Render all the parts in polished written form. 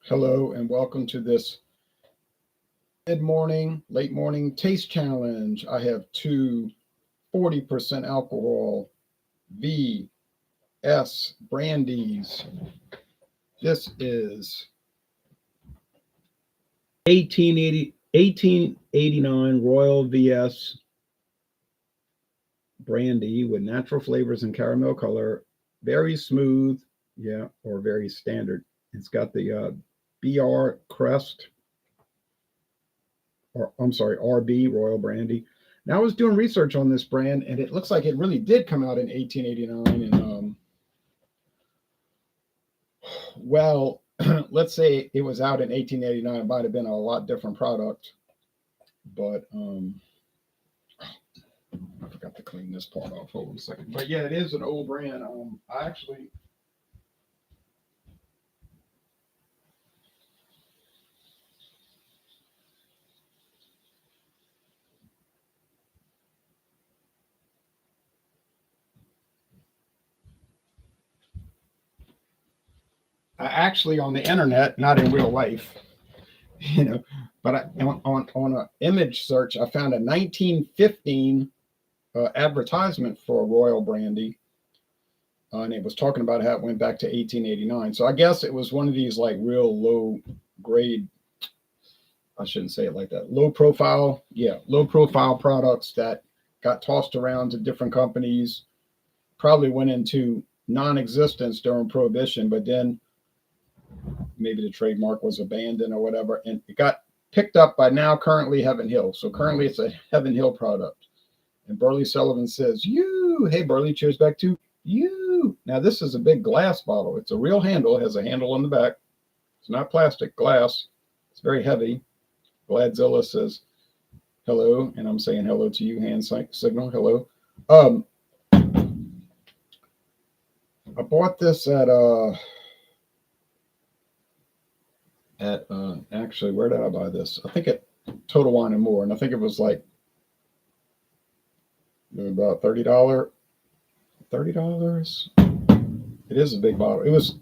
Hello and welcome to this mid-morning, late morning taste challenge. I have two 40% alcohol VS brandies. This is 1889 Royal VS brandy with natural flavors and caramel color. Very smooth, yeah, or very standard. It's got the BR crest, or I'm sorry, RB Royal Brandy. Now I was doing research on this brand, and it looks like it really did come out in 1889. And well, let's say it was out in 1889. It might have been a lot different product, but I forgot to clean this part off. Hold on a second. But yeah, it is an old brand. I actually. On the internet, not in real life, but on an image search, I found a 1915 advertisement for a Royal Brandy, and it was talking about how it went back to 1889. So I guess it was one of these like real low grade. I shouldn't say it like that. Low profile products that got tossed around to different companies. Probably went into non-existence during Prohibition, but then maybe the trademark was abandoned or whatever, and it got picked up by now currently Heaven Hill. So currently it's a Heaven Hill product. And Burley Sullivan says, "You, hey Burley, cheers back to you." Now this is a big glass bottle. It's a real handle. It has a handle on the back. It's not plastic, glass. It's very heavy. Gladzilla says hello, and I'm saying hello to you. Hand signal, hello. I bought this at actually, where did I buy this? I think at Total Wine and More, and I think it was like about $30. It is a big bottle. It was,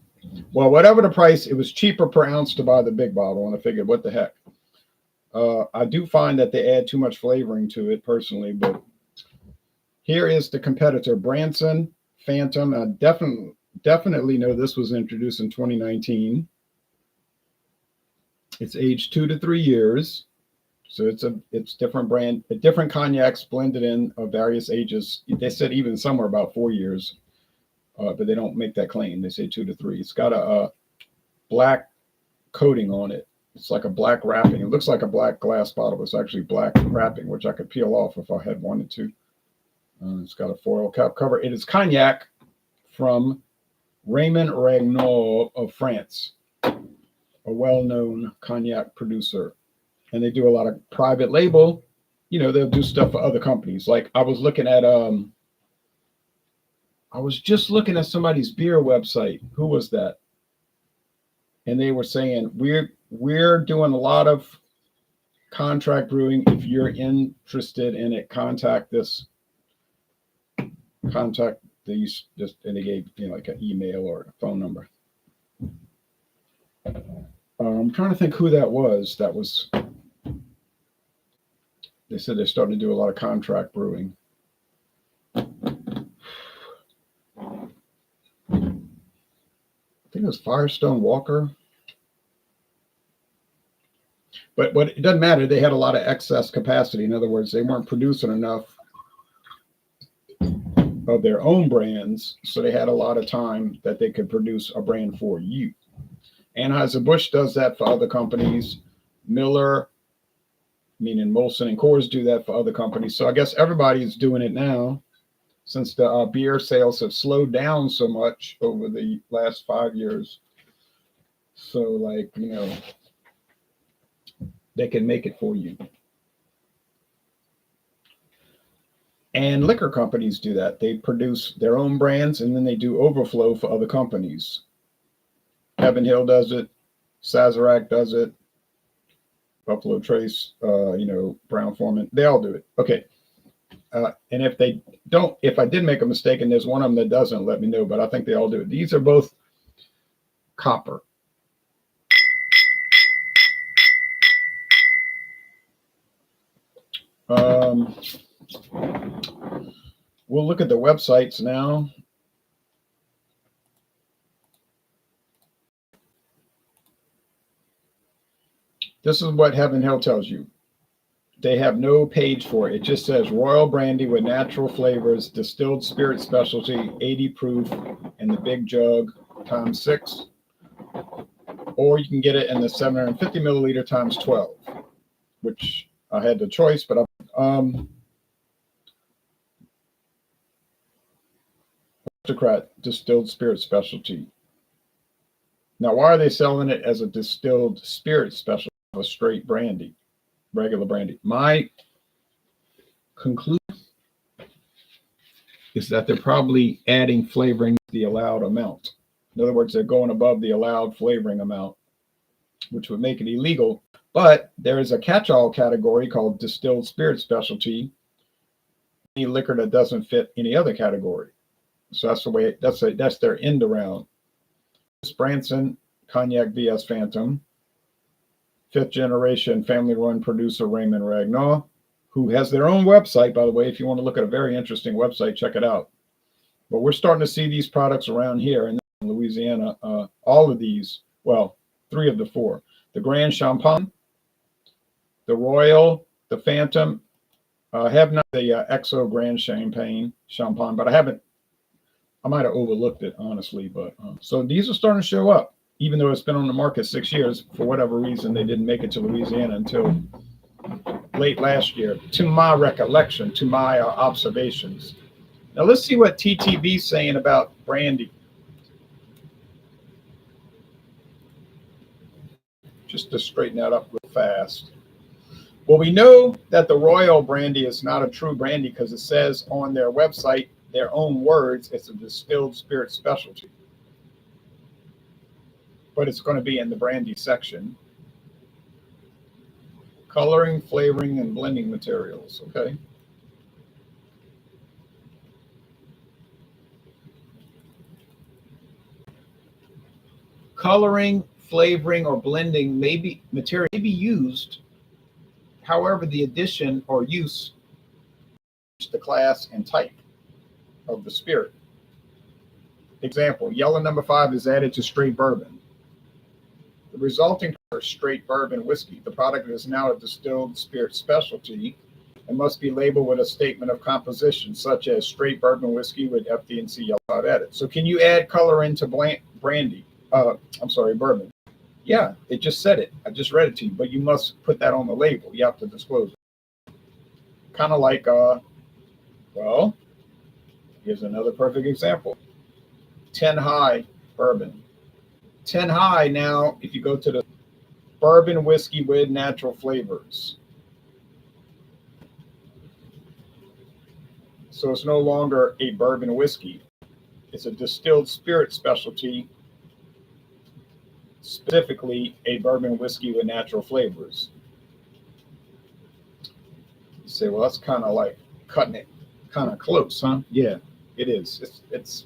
well, whatever the price, it was cheaper per ounce to buy the big bottle, and I figured, what the heck. I do find that they add too much flavoring to it personally, but here is the competitor, Branson Phantom. I definitely know this was introduced in 2019. It's aged 2 to 3 years, so it's different brand, different cognacs blended in of various ages. They said even somewhere about 4 years, but they don't make that claim. They say 2 to 3. It's got a black coating on it. It's like a black wrapping. It looks like a black glass bottle. It's actually black wrapping, which I could peel off if I had wanted to. It's got a foil cap cover. It is cognac from Raymond Ragnaud of France, a well-known cognac producer. And they do a lot of private label. They'll do stuff for other companies. Like I was just looking at somebody's beer website. Who was that? And they were saying, we're doing a lot of contract brewing. If you're interested in it, contact these just, and they gave like an email or a phone number. I'm trying to think who that was. They said they're starting to do a lot of contract brewing. I think it was Firestone Walker. But it doesn't matter. They had a lot of excess capacity. In other words, they weren't producing enough of their own brands, so they had a lot of time that they could produce a brand for you. Anheuser-Busch does that for other companies. Miller, meaning Molson and Coors, do that for other companies. So I guess everybody's doing it now, since the beer sales have slowed down so much over the last 5 years. So, they can make it for you. And liquor companies do that. They produce their own brands, and then they do overflow for other companies. Heaven Hill does it. Sazerac does it. Buffalo Trace, Brown-Forman. They all do it. Okay. And if I did make a mistake and there's one of them that doesn't, let me know. But I think they all do it. These are both copper. Um, we'll look at the websites now. This is what Heaven Hill tells you. They have no page for it. It just says Royal Brandy with natural flavors, distilled spirit specialty, 80 proof, in the big jug times 6. Or you can get it in the 750 milliliter times 12, which I had the choice, but Aristocrat distilled spirit specialty. Now, why are they selling it as a distilled spirit specialty of a straight brandy, regular brandy? My conclusion is that they're probably adding flavoring to the allowed amount. In other words, they're going above the allowed flavoring amount, which would make it illegal. But there is a catch-all category called distilled spirit specialty, any liquor that doesn't fit any other category. So that's the way. That's their end around. This Branson Cognac VS Phantom, 5th generation family-run producer Raymond Ragnaud, who has their own website, by the way. If you want to look at a very interesting website, check it out. But we're starting to see these products around here in Louisiana. All of these, well, 3 of the 4: the Grand Champagne, the Royal, the Phantom. I have not the XO Grand Champagne, but I might have overlooked it, honestly. But so these are starting to show up, even though it's been on the market 6 years. For whatever reason, they didn't make it to Louisiana until late last year, to my recollection, to my observations. Now let's see what TTV's saying about brandy. Just to straighten that up real fast. Well, we know that the Royal brandy is not a true brandy because it says on their website, their own words, it's a distilled spirit specialty. But it's going to be in the brandy section. Coloring, flavoring, and blending materials. Okay. Coloring, flavoring, or blending material may be used. However, the addition or use the class and type of the spirit. Example: yellow number 5 is added to straight bourbon. The resulting straight bourbon whiskey. The product is now a distilled spirit specialty and must be labeled with a statement of composition, such as straight bourbon whiskey with FD&C yellow added. So can you add color into brandy? Bourbon. Yeah, it just said it. I just read it to you, but you must put that on the label. You have to disclose it. Kind of like, well, here's another perfect example. 10 High bourbon. 10 High now, if you go to the bourbon whiskey with natural flavors. So it's no longer a bourbon whiskey. It's a distilled spirit specialty, specifically a bourbon whiskey with natural flavors. You say, well, that's kind of like cutting it kind of close, huh? Yeah, it is. This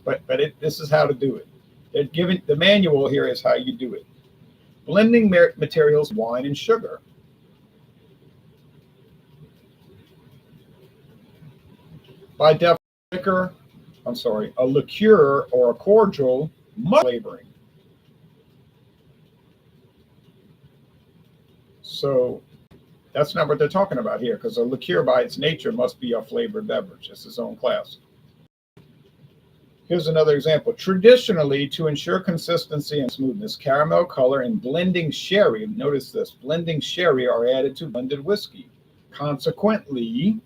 is how to do it. They're giving the manual here is how you do it. Blending materials, wine and sugar. By definition, a liqueur or a cordial must flavoring. So that's not what they're talking about here, because a liqueur by its nature must be a flavored beverage. It's its own class. Here's another example. Traditionally, to ensure consistency and smoothness, caramel color and blending sherry, notice this, blending sherry are added to blended whiskey. Consequently,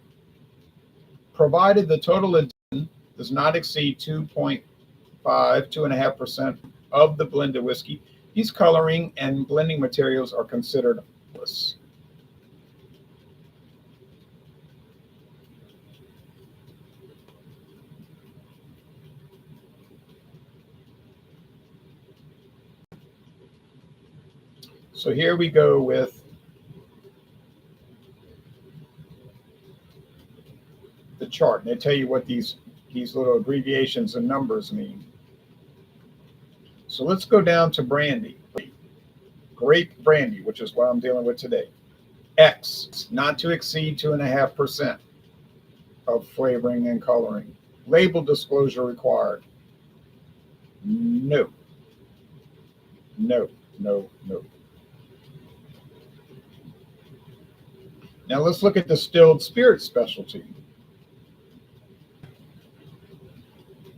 provided the total addition does not exceed 2.5% of the blended whiskey, these coloring and blending materials are considered harmless. So here we go with the chart, and they tell you what these little abbreviations and numbers mean. So let's go down to brandy, grape brandy, which is what I'm dealing with today. X, not to exceed 2.5% of flavoring and coloring. Label disclosure required. No, no, no, no. Now let's look at distilled spirit specialty.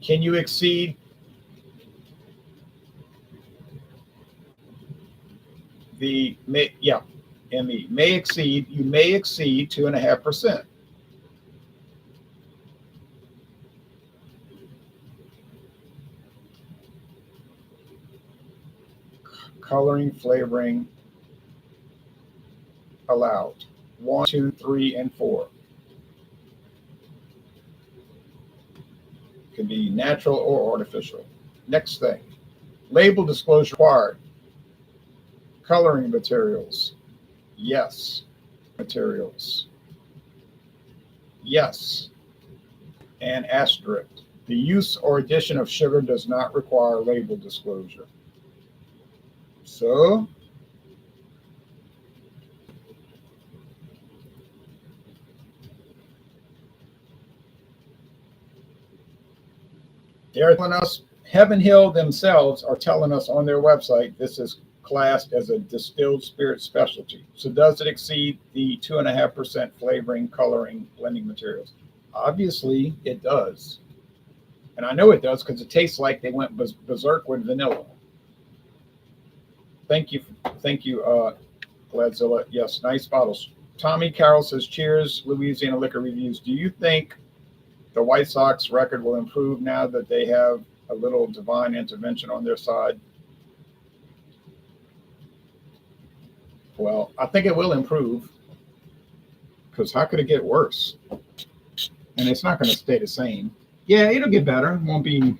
Can you exceed the may? Yeah, ME may exceed. You may exceed 2.5%. Coloring, flavoring allowed. 1, 2, 3, and 4. Can be natural or artificial. Next thing, label disclosure required. Coloring materials, yes. Materials, yes. And asterisk, the use or addition of sugar does not require label disclosure. So, they're telling us, Heaven Hill themselves are telling us on their website this is classed as a distilled spirit specialty. So does it exceed the 2.5% flavoring, coloring, blending materials? Obviously, it does. And I know it does because it tastes like they went berserk with vanilla. Thank you. Thank you, Gladzilla. Yes, nice bottles. Tommy Carroll says, cheers, Louisiana Liquor Reviews. Do you think the White Sox record will improve now that they have a little divine intervention on their side? Well, I think it will improve because how could it get worse? And it's not going to stay the same. Yeah, it'll get better. Won't be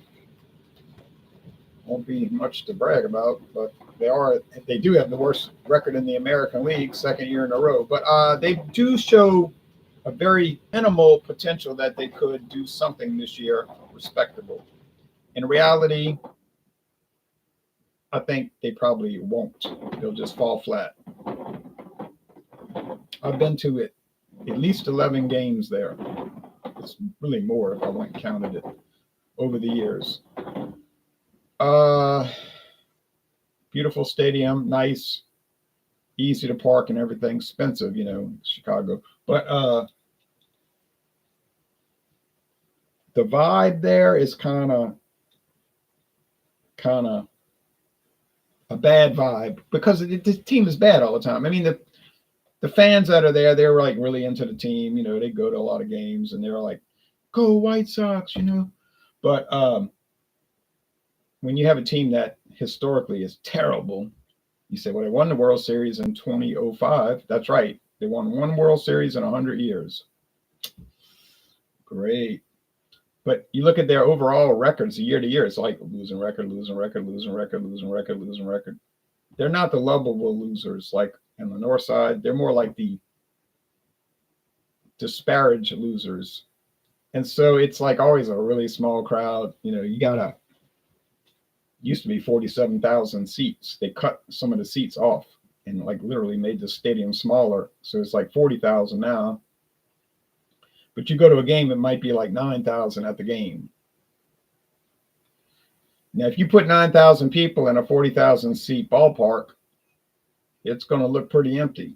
much to brag about, but they do have the worst record in the American League, second year in a row. But they do show a very minimal potential that they could do something this year respectable. In reality, I think they probably won't. They'll just fall flat. I've been to it at least 11 games there. It's really more if I went and counted it over the years. Beautiful stadium, nice, easy to park and everything. Expensive, Chicago. But the vibe there is kind of a bad vibe because the team is bad all the time. I mean, the fans that are there, they're like really into the team. They go to a lot of games and they're like, go White Sox, But when you have a team that historically is terrible, you say, well, they won the World Series in 2005. That's right. They won one World Series in 100 years. Great. But you look at their overall records year to year, it's like losing record, losing record, losing record, losing record, losing record. They're not the lovable losers like on the north side. They're more like the disparaged losers. And so it's like always a really small crowd. Used to be 47,000 seats. They cut some of the seats off and like literally made the stadium smaller. So it's like 40,000 now. But you go to a game, it might be like 9,000 at the game. Now, if you put 9,000 people in a 40,000 seat ballpark, it's going to look pretty empty.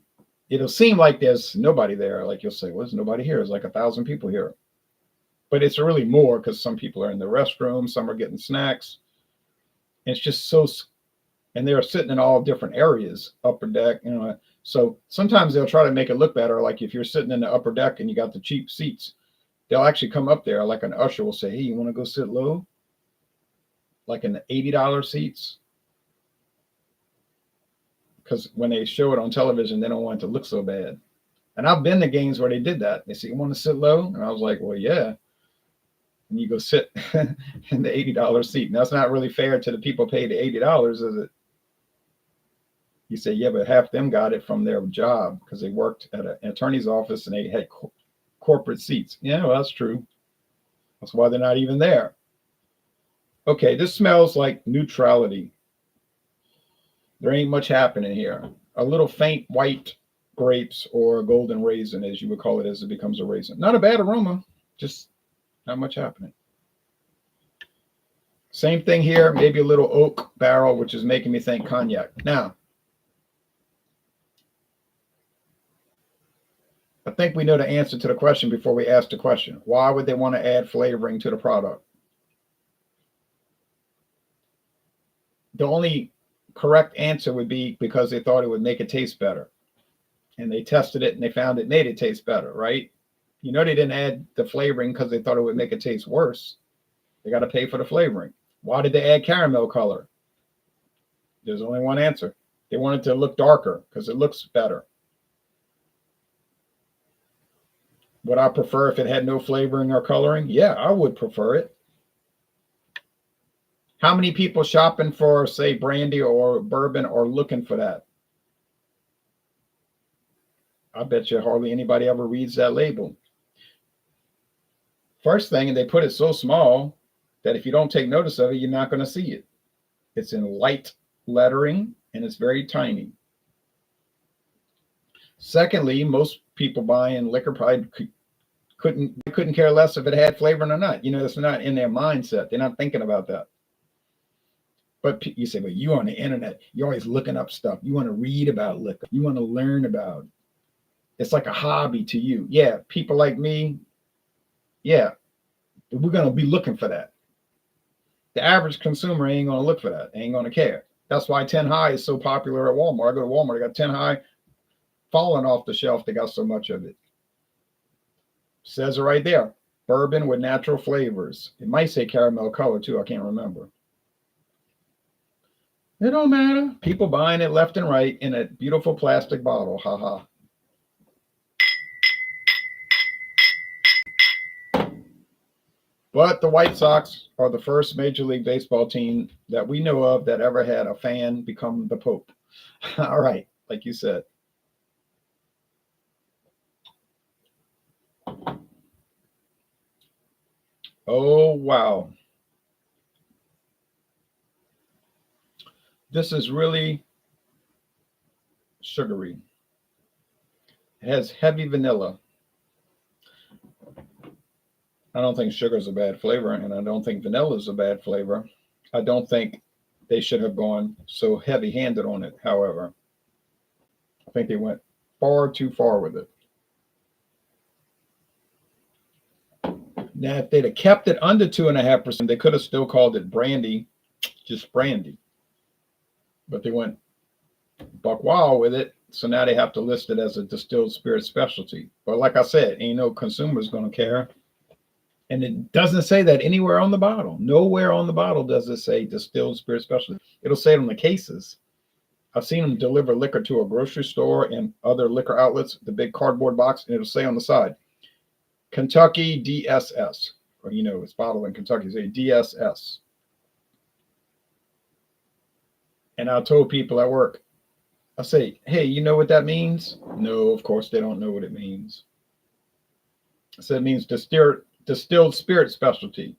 It'll seem like there's nobody there. Like you'll say, well, there's nobody here. There's like 1,000 people here. But it's really more because some people are in the restroom, some are getting snacks. And it's just so, and they're sitting in all different areas, upper deck, So sometimes they'll try to make it look better. Like if you're sitting in the upper deck and you got the cheap seats, they'll actually come up there. Like an usher will say, hey, you want to go sit low? Like in the $80 seats. Because when they show it on television, they don't want it to look so bad. And I've been to games where they did that. They say, you want to sit low? And I was like, well, yeah. And you go sit in the $80 seat. And that's not really fair to the people paid the $80, is it? You say, yeah, but half them got it from their job because they worked at an attorney's office and they had corporate seats. Yeah, well, that's true. That's why they're not even there. Okay, this smells like neutrality. There ain't much happening here. A little faint white grapes or golden raisin, as you would call it, as it becomes a raisin. Not a bad aroma, just not much happening. Same thing here, maybe a little oak barrel, which is making me think cognac. Now, I think we know the answer to the question before we ask the question. Why would they want to add flavoring to the product? The only correct answer would be because they thought it would make it taste better. And they tested it and they found it made it taste better, right? You know, they didn't add the flavoring because they thought it would make it taste worse. They got to pay for the flavoring. Why did they add caramel color? There's only one answer. They wanted to look darker because it looks better. Would I prefer if it had no flavoring or coloring? Yeah, I would prefer it. How many people shopping for, say, brandy or bourbon are looking for that? I bet you hardly anybody ever reads that label. First thing, they put it so small that if you don't take notice of it, you're not going to see it. It's in light lettering and it's very tiny. Secondly, most people buying liquor probably couldn't care less if it had flavor or not. You know, it's not in their mindset. They're not thinking about that. But you say, well, you on the internet, you're always looking up stuff. You want to read about liquor. You want to learn about it. It's like a hobby to you. Yeah, people like me, yeah, we're going to be looking for that. The average consumer ain't going to look for that. Ain't going to care. That's why 10 High is so popular at Walmart. I go to Walmart, I got 10 High falling off the shelf. They got so much of it. Says it right there. Bourbon with natural flavors. It might say caramel color too. I can't remember. It don't matter. People buying it left and right in a beautiful plastic bottle. Ha ha. But the White Sox are the first Major League Baseball team that we know of that ever had a fan become the Pope. All right, like you said. Oh, wow. This is really sugary. It has heavy vanilla. I don't think sugar is a bad flavor, and I don't think vanilla is a bad flavor. I don't think they should have gone so heavy-handed on it, however. I think they went far too far with it. Now, if they'd have kept it under 2.5%, they could have still called it brandy, just brandy. But they went buck wild with it, so now they have to list it as a distilled spirit specialty. But like I said, ain't no consumer's going to care. And it doesn't say that anywhere on the bottle. Nowhere on the bottle does it say distilled spirit specialty. It'll say it on the cases. I've seen them deliver liquor to a grocery store and other liquor outlets, the big cardboard box, and it'll say on the side, Kentucky DSS. Or, you know, it's bottled in Kentucky, say DSS. And I told people at work, I say, hey, you know what that means? No, of course they don't know what it means. I said it means distilled spirit specialty.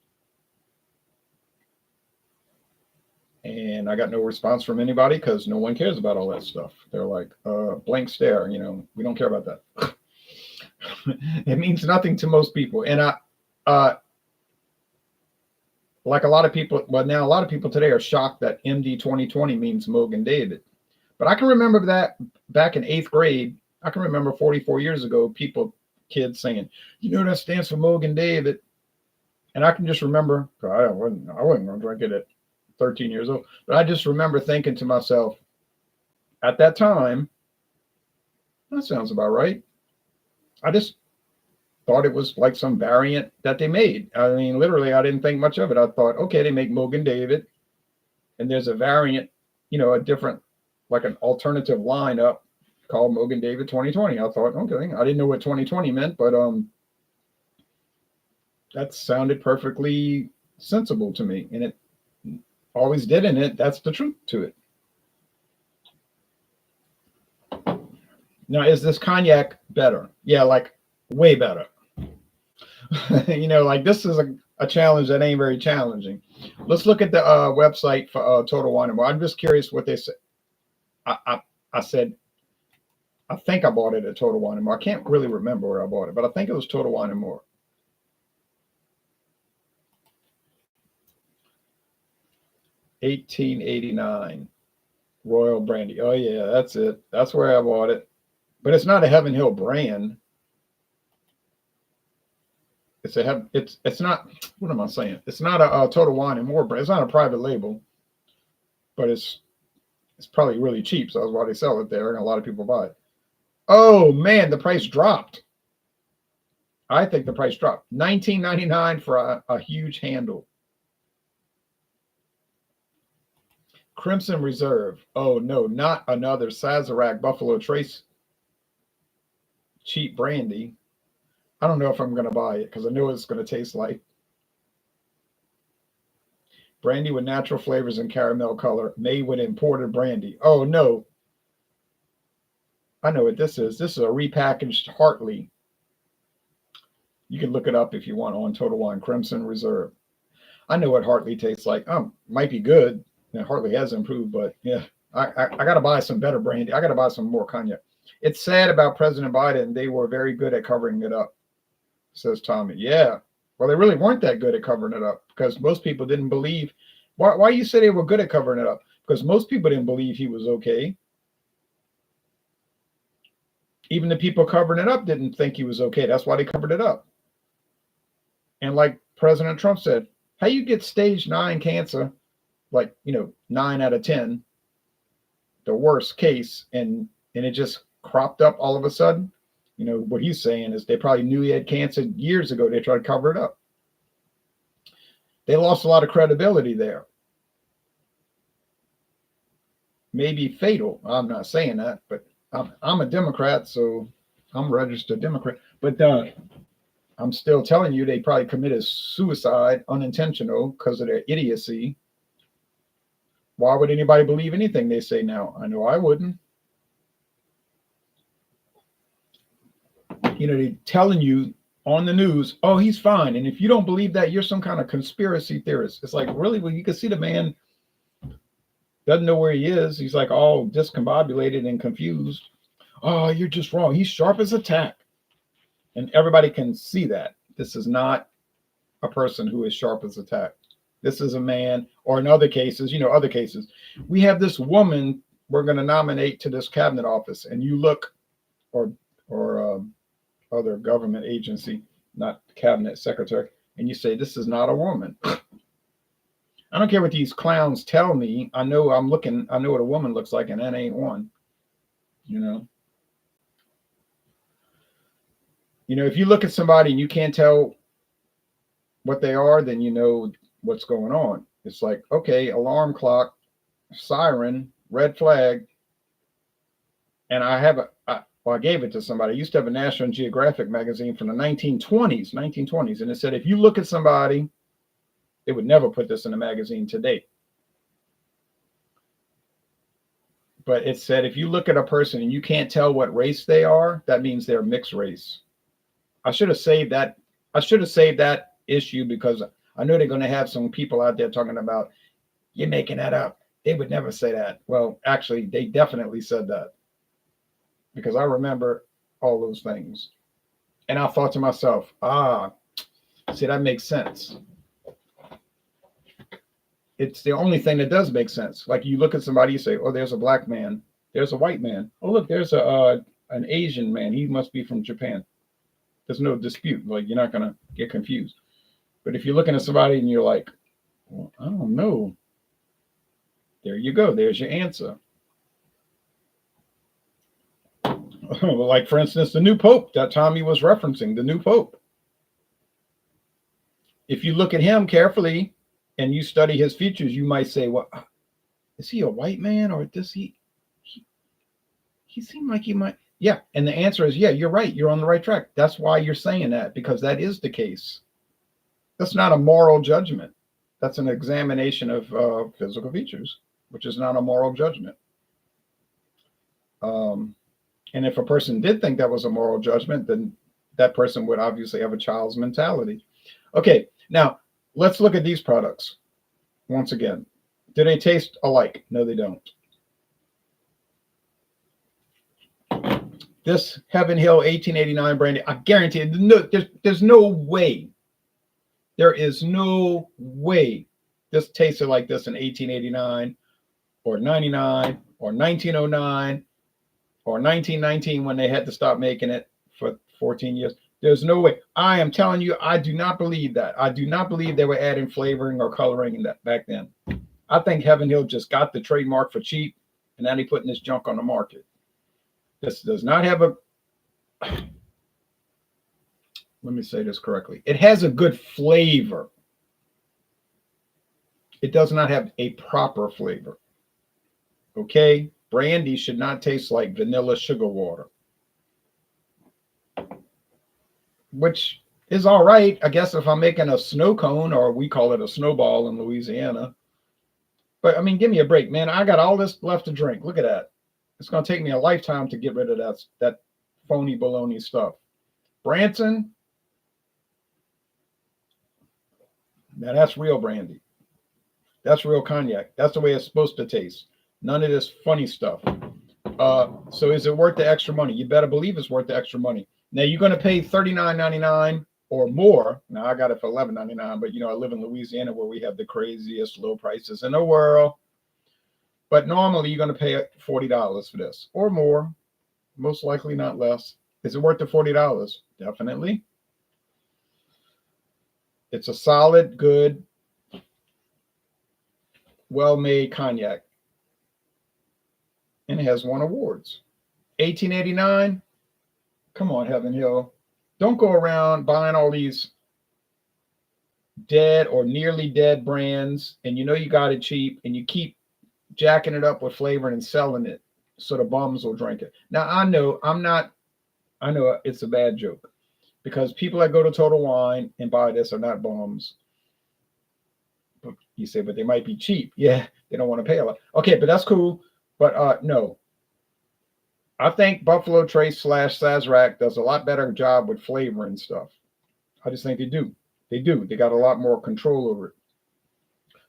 And I got no response from anybody because no one cares about all that stuff. They're like, blank stare, you know, we don't care about that. It means nothing to most people. And like a lot of people, well, now a lot of people today are shocked that MD 2020 means Mogan David. But I can remember that back in 8th grade. I can remember 44 years ago, kids saying, you know, that stands for Mogan David. And I can just remember, I wasn't going to drink it at 13 years old, but I just remember thinking to myself at that time, that sounds about right. I just thought it was like some variant that they made. I mean, literally, I didn't think much of it. I thought, okay, they make Mogan David, and there's a variant, you know, a different, like an alternative lineup called Mogan David 2020. I thought, okay, I didn't know what 2020 meant, but that sounded perfectly sensible to me, and it always did, and that's the truth to it. Now, is this cognac better? Yeah, like way better. You know, like this is a challenge that ain't very challenging. Let's look at the website for Total Wine & More. I'm just curious what they said. I I think I bought it at Total Wine and More. I can't really remember where I bought it, but I think it was Total Wine and More. $18.89 Royal Brandy. Oh yeah, that's it. That's where I bought it. But it's not a Heaven Hill brand. It's not, what am I saying? It's not a Total Wine and More brand. It's not a private label, but it's probably really cheap. So that's why they sell it there, and a lot of people buy it. Oh man, the price dropped. I think the price dropped. $19.99 for a huge handle. Crimson Reserve. Oh no, not another Sazerac Buffalo Trace cheap brandy. I don't know if I'm going to buy it because I know it's going to taste like brandy with natural flavors and caramel color, made with imported brandy. Oh no. I know what this is. This is a repackaged Hartley. You can look it up if you want on Total Wine. Crimson Reserve. I know what Hartley tastes like. Might be good. Now, Hartley has improved, but yeah, I got to buy some better brandy. I got to buy some more cognac. It's sad about President Biden. They were very good at covering it up, says Tommy. Yeah. Well, they really weren't that good at covering it up because most people didn't believe. Why you say they were good at covering it up? Because most people didn't believe he was okay. Even the people covering it up didn't think he was okay. That's why they covered it up. And like President Trump said, how you get stage 9 cancer, like, 9 out of 10, the worst case, and it just cropped up all of a sudden. What he's saying is they probably knew he had cancer years ago. They tried to cover it up. They lost a lot of credibility there. Maybe fatal. I'm not saying that, but I'm a Democrat, so I'm a registered Democrat. But I'm still telling you they probably committed suicide unintentional because of their idiocy. Why would anybody believe anything they say now? I know I wouldn't. They're telling you on the news, oh, he's fine. And if you don't believe that, you're some kind of conspiracy theorist. It's like, really? Well, you can see the man doesn't know where he is. He's like all discombobulated and confused. Oh, you're just wrong. He's sharp as a tack. And everybody can see that. This is not a person who is sharp as a tack. This is a man, or in other cases, we have this woman we're going to nominate to this cabinet office, and you look, or other government agency, not cabinet secretary, and you say, this is not a woman. I don't care what these clowns tell me. I know what a woman looks like, and that ain't one. If you look at somebody and you can't tell what they are, then you know what's going on. It's like, okay, alarm clock, siren, red flag. And I gave it to somebody. I used to have a National Geographic magazine from the 1920s, and it said, if you look at somebody, they would never put this in a magazine today. But it said, if you look at a person and you can't tell what race they are, that means they're mixed race. I should have saved that issue because I know they're going to have some people out there talking about, you're making that up. They would never say that. Well, actually, they definitely said that because I remember all those things. And I thought to myself, see, that makes sense. It's the only thing that does make sense. Like you look at somebody, you say, oh, there's a black man. There's a white man. Oh, look, there's an Asian man. He must be from Japan. There's no dispute. Like, you're not going to get confused. But if you're looking at somebody and you're like, well, I don't know. There you go. There's your answer. Like, for instance, the new Pope that Tommy was referencing, the new Pope. If you look at him carefully and you study his features, you might say, well, is he a white man or does he seem like he might? Yeah. And the answer is, yeah, you're right. You're on the right track. That's why you're saying that, because that is the case. That's not a moral judgment. That's an examination of physical features, which is not a moral judgment. And if a person did think that was a moral judgment, then that person would obviously have a child's mentality. Okay, now let's look at these products. Once again, do they taste alike? No, they don't. This Heaven Hill 1889 brandy, I guarantee it, there's no way. There is no way this tasted like this in 1889 or 99 or 1909 or 1919 when they had to stop making it for 14 years. There's no way. I am telling you, I do not believe that. I do not believe they were adding flavoring or coloring in that back then. I think Heaven Hill just got the trademark for cheap, and now they're putting this junk on the market. This does not have a, let me say this correctly. It has a good flavor. It does not have a proper flavor. Okay? Brandy should not taste like vanilla sugar water, which is all right, I guess, if I'm making a snow cone, or we call it a snowball in Louisiana. But I mean, give me a break, man. I got all this left to drink. Look at that. It's going to take me a lifetime to get rid of that phony baloney stuff. Branson, now that's real brandy. That's real cognac. That's the way it's supposed to taste. None of this funny stuff. So is it worth the extra money? You better believe it's worth the extra money. Now you're going to pay $39.99 or more. Now I got it for $11.99, but you know, I live in Louisiana where we have the craziest low prices in the world. But normally you're going to pay $40 for this or more, most likely not less. Is it worth the $40? Definitely. It's a solid, good, well-made cognac. And it has won awards. 1889. Come on, Heaven Hill. Don't go around buying all these dead or nearly dead brands, and you know you got it cheap, and you keep jacking it up with flavoring and selling it so the bums will drink it. Now, I know it's a bad joke, because people that go to Total Wine and buy this are not bums. But you say, but they might be cheap. Yeah, they don't want to pay a lot. Okay, but that's cool. But no. I think Buffalo Trace / Sazerac does a lot better job with flavor and stuff. I just think they do. They do. They got a lot more control over it.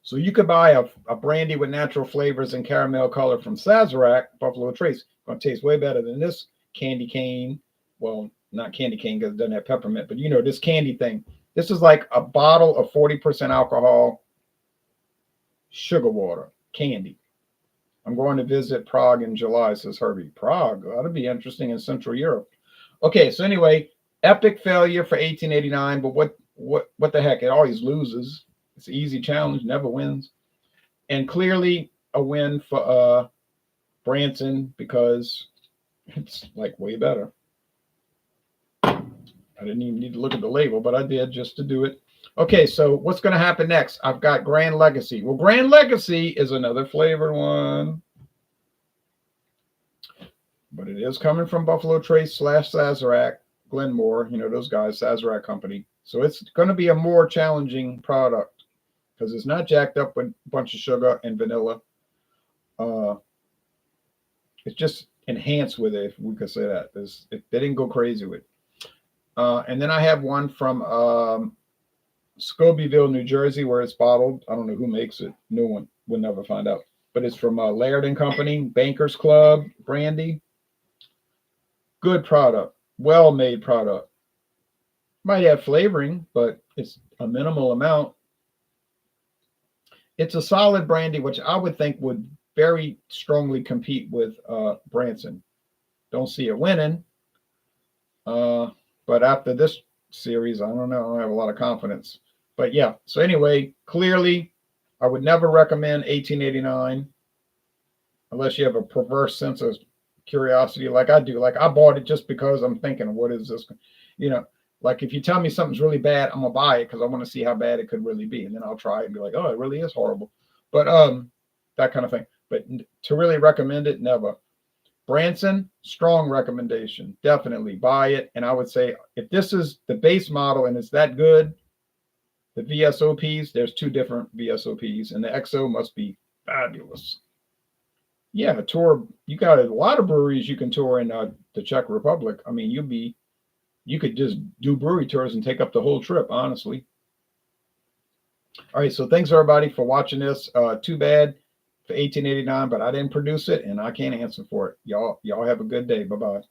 So you could buy a brandy with natural flavors and caramel color from Sazerac, Buffalo Trace. It's going to taste way better than this candy cane. Well, not candy cane because it doesn't have peppermint, but you know, this candy thing. This is like a bottle of 40% alcohol sugar water candy. I'm going to visit Prague in July, says Herbie. Prague, that'll be interesting, in Central Europe. Okay, so anyway, epic failure for 1889, but what the heck? It always loses. It's an easy challenge, never wins. And clearly a win for Branson, because it's like way better. I didn't even need to look at the label, but I did just to do it. Okay, so what's going to happen next? I've got Grand Legacy. Well, Grand Legacy is another flavored one, but it is coming from Buffalo Trace / Sazerac, Glenmore, you know, those guys, Sazerac Company. So it's going to be a more challenging product because it's not jacked up with a bunch of sugar and vanilla. It's just enhanced with it, if we could say that. They didn't go crazy with it. And then I have one from Scobeyville, New Jersey, where it's bottled. I don't know who makes it. No one will never find out. But it's from Laird and Company, Bankers Club brandy. Good product, well-made product. Might have flavoring, but it's a minimal amount. It's a solid brandy, which I would think would very strongly compete with Branson. Don't see it winning. But after this series, I don't know. I don't have a lot of confidence. But yeah, so anyway, clearly, I would never recommend 1889 unless you have a perverse sense of curiosity like I do. Like I bought it just because I'm thinking, what is this? You know, like if you tell me something's really bad, I'm gonna buy it because I want to see how bad it could really be, and then I'll try it and be like, oh, it really is horrible. But that kind of thing. But to really recommend it, never. Branson, strong recommendation. Definitely buy it. And I would say if this is the base model and it's that good, the VSOPs, there's two different VSOPs, and the XO must be fabulous. Yeah, tour. You got a lot of breweries you can tour in the Czech Republic. I mean, you could just do brewery tours and take up the whole trip, honestly. All right, so thanks everybody for watching this. Too bad for 1889, but I didn't produce it and I can't answer for it. Y'all have a good day. Bye-bye.